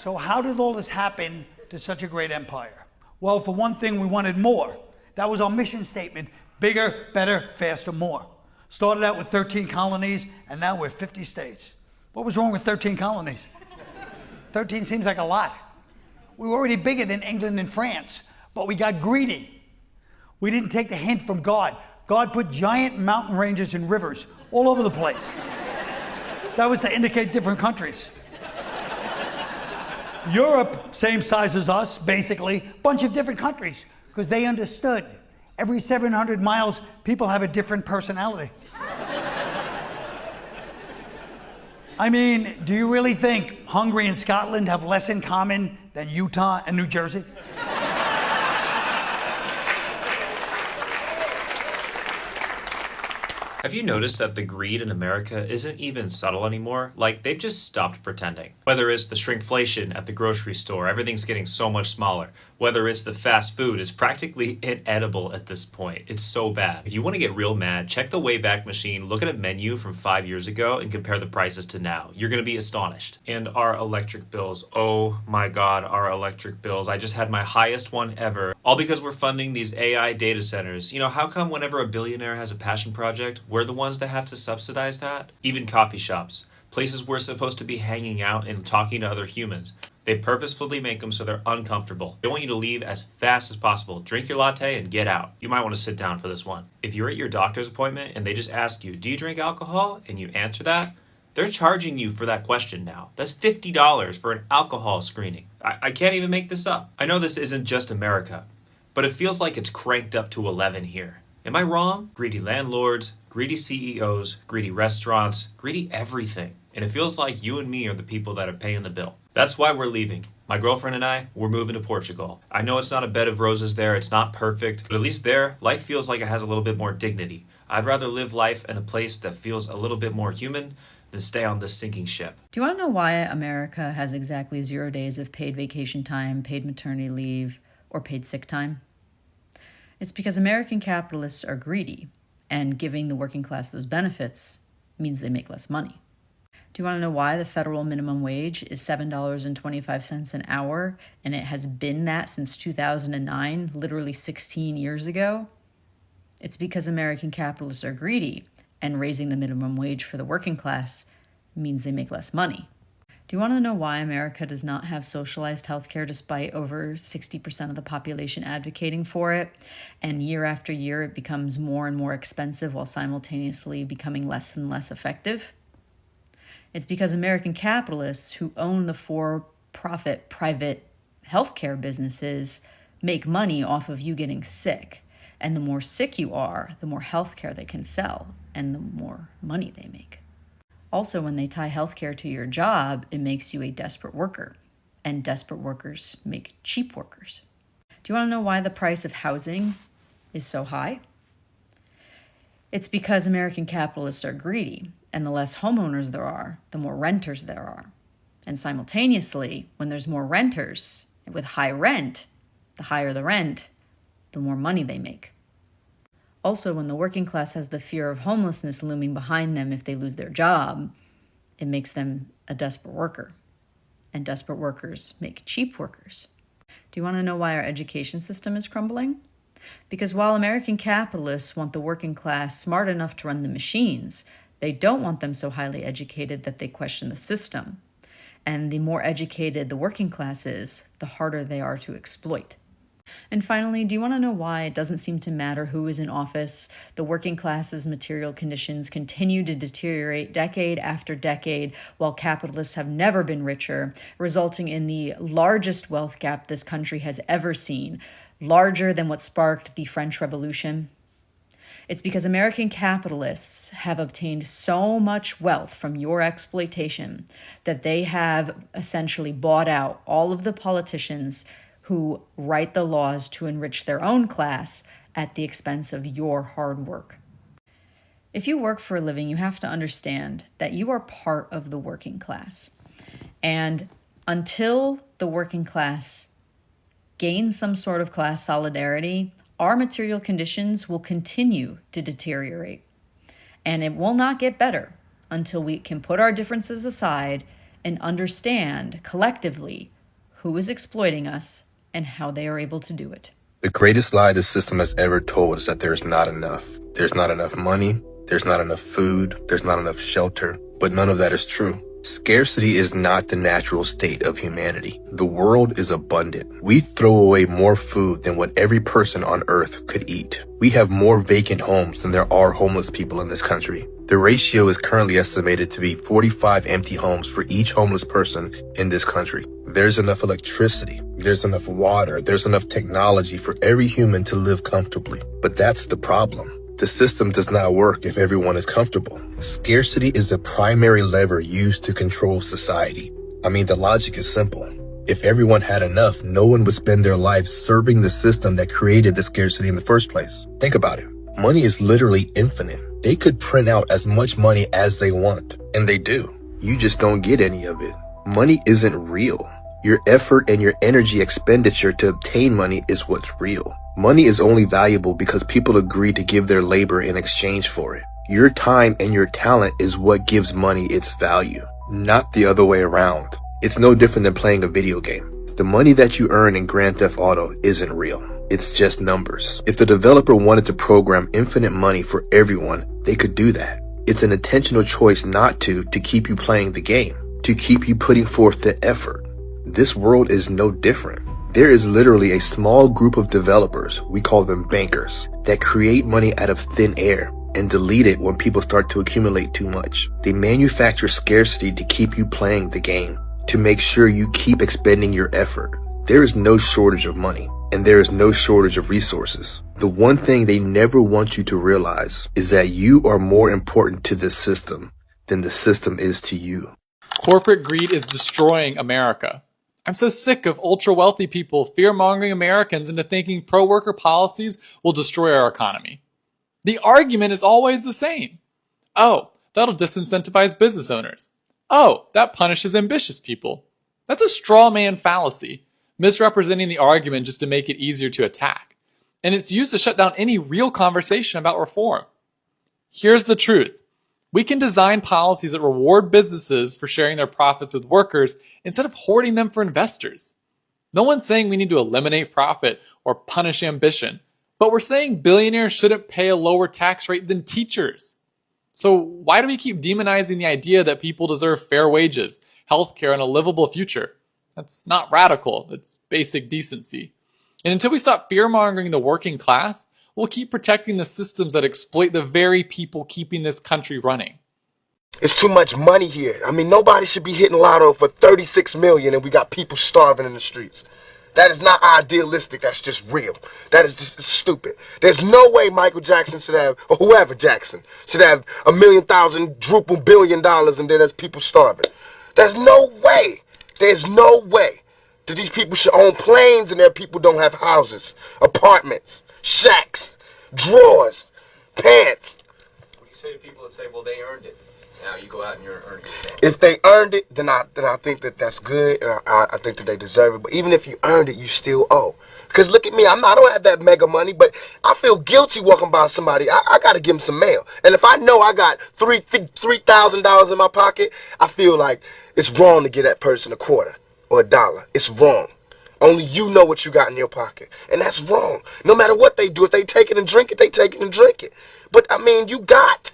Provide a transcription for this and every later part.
So how did all this happen to such a great empire? Well, for one thing, we wanted more. That was our mission statement: bigger, better, faster, more. Started out with 13 colonies, and now we're 50 states. What was wrong with 13 colonies? 13 seems like a lot. We were already bigger than England and France, but we got greedy. We didn't take the hint from God. God put giant mountain ranges and rivers all over the place. That was to indicate different countries. Europe, same size as us, basically, bunch of different countries, because they understood. Every 700 miles, people have a different personality. I mean, do you really think Hungary and Scotland have less in common than Utah and New Jersey? Have you noticed that the greed in America isn't even subtle anymore? Like, they've just stopped pretending. Whether it's the shrinkflation at the grocery store, everything's getting so much smaller. Whether it's the fast food, it's practically inedible at this point. It's so bad. If you want to get real mad, check the Wayback Machine, look at a menu from 5 years ago, and compare the prices to now. You're going to be astonished. And our electric bills. Oh my God, our electric bills. I just had my highest one ever. All because we're funding these AI data centers. You know, how come whenever a billionaire has a passion project, we're the ones that have to subsidize that? Even coffee shops, places we're supposed to be hanging out and talking to other humans. They purposefully make them so they're uncomfortable. They want you to leave as fast as possible. Drink your latte and get out. You might want to sit down for this one. If you're at your doctor's appointment and they just ask you, do you drink alcohol? And you answer that, they're charging you for that question now. That's $50 for an alcohol screening. I can't even make this up. I know this isn't just America, but it feels like it's cranked up to 11 here. Am I wrong? Greedy landlords, greedy CEOs, greedy restaurants, greedy everything. And it feels like you and me are the people that are paying the bill. That's why we're leaving. My girlfriend and I, we're moving to Portugal. I know it's not a bed of roses there, it's not perfect, but at least there, life feels like it has a little bit more dignity. I'd rather live life in a place that feels a little bit more human than stay on this sinking ship. Do you want to know why America has exactly 0 days of paid vacation time, paid maternity leave, or paid sick time? It's because American capitalists are greedy, and giving the working class those benefits means they make less money. Do you want to know why the federal minimum wage is $7.25 an hour, and it has been that since 2009, literally 16 years ago? It's because American capitalists are greedy, and raising the minimum wage for the working class means they make less money. Do you want to know why America does not have socialized healthcare despite over 60% of the population advocating for it? And year after year, it becomes more and more expensive while simultaneously becoming less and less effective? It's because American capitalists who own the for-profit private healthcare businesses make money off of you getting sick. And the more sick you are, the more healthcare they can sell and the more money they make. Also, when they tie healthcare to your job, it makes you a desperate worker, and desperate workers make cheap workers. Do you want to know why the price of housing is so high? It's because American capitalists are greedy, and the less homeowners there are, the more renters there are. And simultaneously, when there's more renters with high rent, the higher the rent, the more money they make. Also, when the working class has the fear of homelessness looming behind them if they lose their job, it makes them a desperate worker. And desperate workers make cheap workers. Do you want to know why our education system is crumbling? Because while American capitalists want the working class smart enough to run the machines, they don't want them so highly educated that they question the system. And the more educated the working class is, the harder they are to exploit. And finally, do you want to know why it doesn't seem to matter who is in office? The working class's material conditions continue to deteriorate decade after decade, while capitalists have never been richer, resulting in the largest wealth gap this country has ever seen, larger than what sparked the French Revolution. It's because American capitalists have obtained so much wealth from your exploitation that they have essentially bought out all of the politicians who write the laws to enrich their own class at the expense of your hard work. If you work for a living, you have to understand that you are part of the working class. And until the working class gains some sort of class solidarity, our material conditions will continue to deteriorate. And it will not get better until we can put our differences aside and understand collectively who is exploiting us and how they are able to do it. The greatest lie the system has ever told is that there's not enough. There's not enough money, there's not enough food, there's not enough shelter, but none of that is true. Scarcity is not the natural state of humanity. The world is abundant. We throw away more food than what every person on earth could eat. We have more vacant homes than there are homeless people in this country. The ratio is currently estimated to be 45 empty homes for each homeless person in this country. There's enough electricity, there's enough water, there's enough technology for every human to live comfortably. But that's the problem. The system does not work if everyone is comfortable. Scarcity is the primary lever used to control society. I mean, the logic is simple. If everyone had enough, no one would spend their lives serving the system that created the scarcity in the first place. Think about it. Money is literally infinite. They could print out as much money as they want, and they do. You just don't get any of it. Money isn't real. Your effort and your energy expenditure to obtain money is what's real. Money is only valuable because people agree to give their labor in exchange for it. Your time and your talent is what gives money its value, not the other way around. It's no different than playing a video game. The money that you earn in Grand Theft Auto isn't real. It's just numbers. If the developer wanted to program infinite money for everyone, they could do that. It's an intentional choice not to keep you playing the game, to keep you putting forth the effort. This world is no different. There is literally a small group of developers, we call them bankers, that create money out of thin air and delete it when people start to accumulate too much. They manufacture scarcity to keep you playing the game, to make sure you keep expending your effort. There is no shortage of money, and there is no shortage of resources. The one thing they never want you to realize is that you are more important to this system than the system is to you. Corporate greed is destroying America. I'm so sick of ultra-wealthy people fear-mongering Americans into thinking pro-worker policies will destroy our economy. The argument is always the same. Oh, that'll disincentivize business owners. Oh, that punishes ambitious people. That's a straw man fallacy, misrepresenting the argument just to make it easier to attack. And it's used to shut down any real conversation about reform. Here's the truth. We can design policies that reward businesses for sharing their profits with workers instead of hoarding them for investors. No one's saying we need to eliminate profit or punish ambition, but we're saying billionaires shouldn't pay a lower tax rate than teachers. So why do we keep demonizing the idea that people deserve fair wages, healthcare, and a livable future? That's not radical, it's basic decency. And until we stop fear-mongering the working class, we'll keep protecting the systems that exploit the very people keeping this country running. It's too much money here. I mean, nobody should be hitting lotto for 36 million and we got people starving in the streets. That is not idealistic, that's just real. That is just stupid. There's no way Michael Jackson should have, or whoever Jackson, should have $1,000,000 billion and then there's people starving. There's no way. There's no way that these people should own planes and their people don't have houses, apartments, shacks, drawers, pants. What do you say to people that say, well, they earned it? Now you go out and you're earning it. If they earned it, then I think that that's good, and I think that they deserve it. But even if you earned it, you still owe. Because look at me, I don't have that mega money, but I feel guilty walking by somebody. I got to give them some mail. And if I know I got $3,000 in my pocket, I feel like it's wrong to give that person a quarter or $1. It's wrong. Only you know what you got in your pocket. And that's wrong. No matter what they do, if they take it and drink it, they take it and drink it. But, I mean, you got.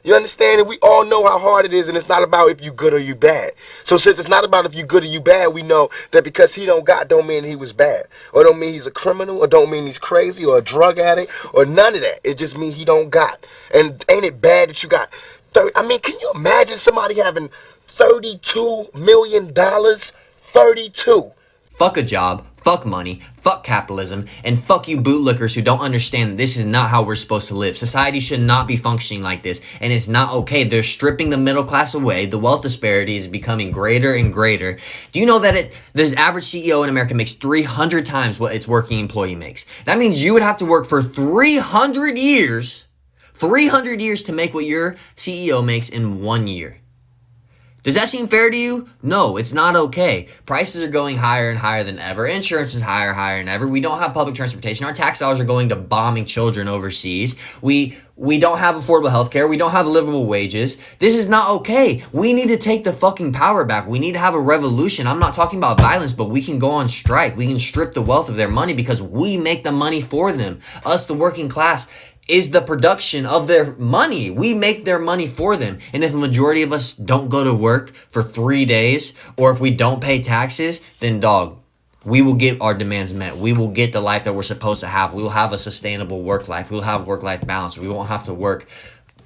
You understand? And we all know how hard it is, and it's not about if you good or you bad. So since it's not about if you good or you bad, we know that because he don't got don't mean he was bad. Or don't mean he's a criminal, or don't mean he's crazy, or a drug addict, or none of that. It just means he don't got. And ain't it bad that you got 30? I mean, can you imagine somebody having $32 million? 32. Fuck a job, fuck money, fuck capitalism, and fuck you bootlickers who don't understand that this is not how we're supposed to live. Society should not be functioning like this, and it's not okay. They're stripping the middle class away. The wealth disparity is becoming greater and greater. Do you know that this average CEO in America makes 300 times what its working employee makes? That means you would have to work for 300 years to make what your CEO makes in 1 year. Does that seem fair to you? No, it's not okay. Prices are going higher and higher than ever. Insurance is higher than ever. We don't have public transportation. Our tax dollars are going to bombing children overseas. We don't have affordable health care. We don't have livable wages. This is not okay. We need to take the fucking power back. We need to have a revolution. I'm not talking about violence, but we can go on strike. We can strip the wealth of their money because we make the money for them. Us, the working class, is the production of their money. We make their money for them. And if a majority of us don't go to work for 3 days, or if we don't pay taxes, then dog, we will get our demands met. We will get the life that we're supposed to have. We will have a sustainable work life. We'll have work-life balance. We won't have to work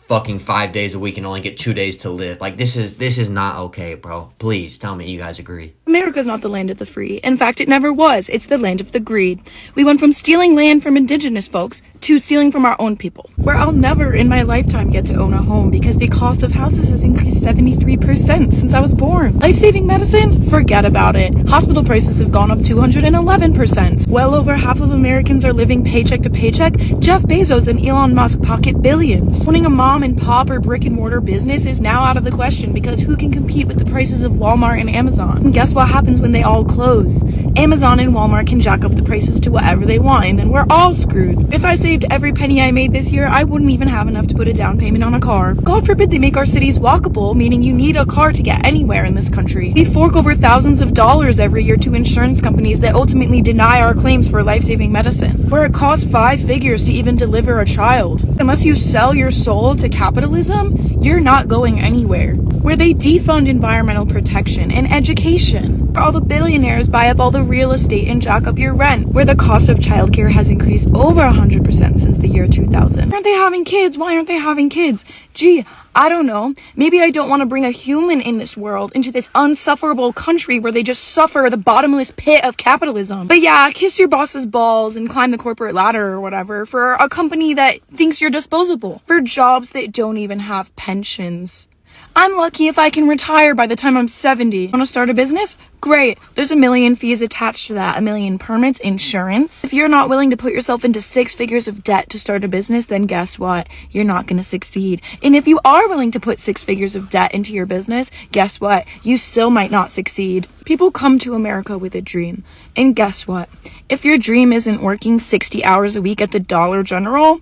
fucking 5 days a week and only get 2 days to live. Like, this is not okay, bro. Please tell me you guys agree. America's not the land of the free. In fact, it never was. It's the land of the greed. We went from stealing land from indigenous folks to stealing from our own people. Where I'll never in my lifetime get to own a home because the cost of houses has increased 73% since I was born. Life-saving medicine? Forget about it. Hospital prices have gone up 211%. Well over half of Americans are living paycheck to paycheck. Jeff Bezos and Elon Musk pocket billions. Owning a mom and pop or brick and mortar business is now out of the question because who can compete with the prices of Walmart and Amazon? And guess what happens when they all close? Amazon and Walmart can jack up the prices to whatever they want, and then we're all screwed. If I saved every penny I made this year, I wouldn't even have enough to put a down payment on a car. God forbid they make our cities walkable, meaning you need a car to get anywhere in this country. We fork over thousands of dollars every year to insurance companies that ultimately deny our claims for life-saving medicine, where it costs 5 figures to even deliver a child. Unless you sell your soul to capitalism, you're not going anywhere. Where they defund environmental protection and education, where all the billionaires buy up all the real estate and jack up your rent, where the cost of childcare has increased over 100% since the year 2000. Aren't they having kids? Why aren't they having kids? Gee, I don't know. Maybe I don't want to bring a human in this world into this unsufferable country where they just suffer the bottomless pit of capitalism. But yeah, kiss your boss's balls and climb the corporate ladder or whatever for a company that thinks you're disposable, for jobs that don't even have pensions. I'm lucky if I can retire by the time I'm 70. Want to start a business? Great. There's a million fees attached to that. 1 million permits, insurance. If you're not willing to put yourself into 6 figures of debt to start a business, then guess what? You're not going to succeed. And if you are willing to put 6 figures of debt into your business, guess what? You still might not succeed. People come to America with a dream. And guess what? If your dream isn't working 60 hours a week at the Dollar General,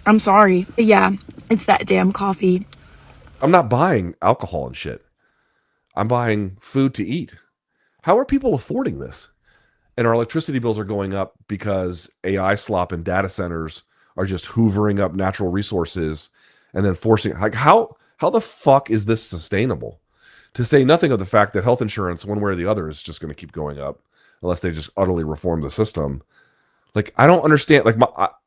I'm sorry. But yeah, it's that damn coffee. I'm not buying alcohol and shit. I'm buying food to eat. How are people affording this? And our electricity bills are going up because AI slop and data centers are just hoovering up natural resources and then forcing, like, how the fuck is this sustainable? To say nothing of the fact that health insurance, one way or the other, is just going to keep going up unless they just utterly reform the system. Like, I don't understand. Like,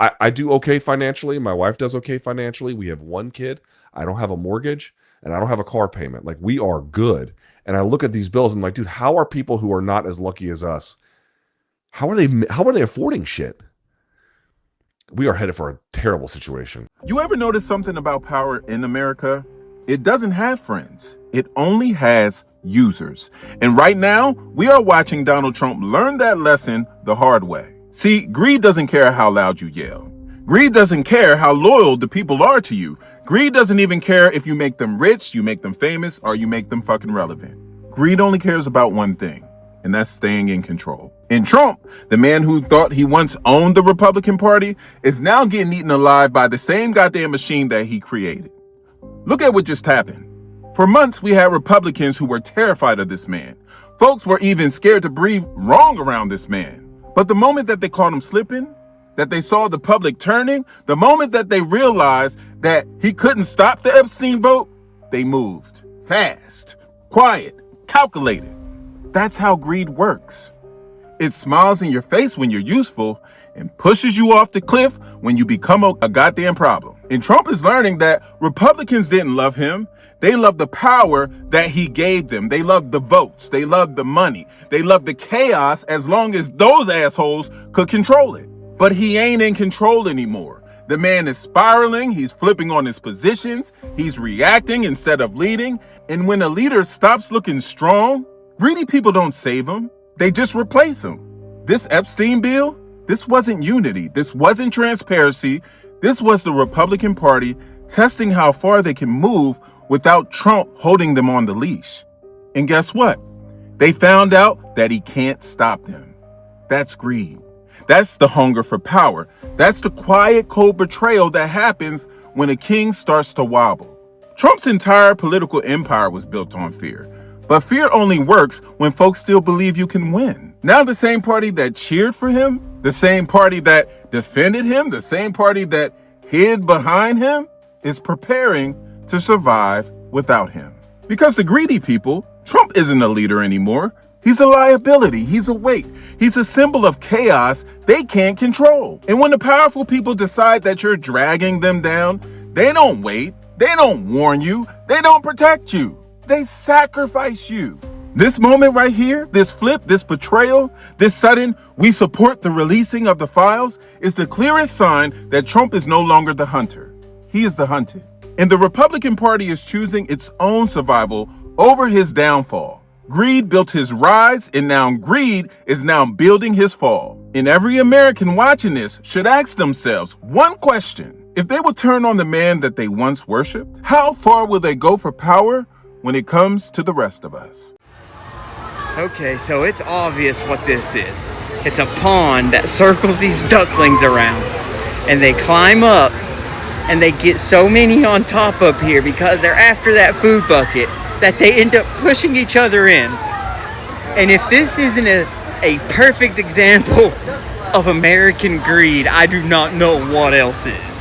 I do okay financially. My wife does okay financially. We have 1 kid. I don't have a mortgage, and I don't have a car payment. Like, we are good. And I look at these bills and I'm like, dude, how are people who are not as lucky as us? How are they affording shit? We are headed for a terrible situation. You ever notice something about power in America? It doesn't have friends. It only has users. And right now, we are watching Donald Trump learn that lesson the hard way. See, greed doesn't care how loud you yell. Greed doesn't care how loyal the people are to you. Greed doesn't even care if you make them rich, you make them famous, or you make them fucking relevant. Greed only cares about one thing, and that's staying in control. And Trump, the man who thought he once owned the Republican Party, is now getting eaten alive by the same goddamn machine that he created. Look at what just happened. For months, we had Republicans who were terrified of this man. Folks were even scared to breathe wrong around this man. But the moment that they caught him slipping, that they saw the public turning, the moment that they realized that he couldn't stop the Epstein vote, they moved. Fast, quiet, calculated. That's how greed works. It smiles in your face when you're useful and pushes you off the cliff when you become a goddamn problem. And Trump is learning that Republicans didn't love him. They loved the power that he gave them. They loved the votes. They loved the money. They loved the chaos as long as those assholes could control it. But he ain't in control anymore. The man is spiraling. He's flipping on his positions. He's reacting instead of leading. And when a leader stops looking strong, greedy people don't save him. They just replace him. This Epstein bill, this wasn't unity. This wasn't transparency. This was the Republican Party testing how far they can move without Trump holding them on the leash. And guess what? They found out that he can't stop them. That's greed. That's the hunger for power. That's the quiet, cold betrayal that happens when a king starts to wobble. Trump's entire political empire was built on fear. But fear only works when folks still believe you can win. Now the same party that cheered for him, the same party that defended him, the same party that hid behind him, is preparing to survive without him. Because the greedy people, Trump isn't a leader anymore. He's a liability. He's a weight. He's a symbol of chaos they can't control. And when the powerful people decide that you're dragging them down, they don't wait. They don't warn you. They don't protect you. They sacrifice you. This moment right here, this flip, this betrayal, this sudden "we support the releasing of the files" is the clearest sign that Trump is no longer the hunter. He is the hunted. And the Republican Party is choosing its own survival over his downfall. Greed built his rise, and now greed is now building his fall. And every American watching this should ask themselves one question. If they will turn on the man that they once worshipped, how far will they go for power when it comes to the rest of us? Okay, so it's obvious what this is. It's a pond that circles these ducklings around. And they climb up, and they get so many on top up here because they're after that food bucket that they end up pushing each other in. And if this isn't a perfect example of American greed, I do not know what else is.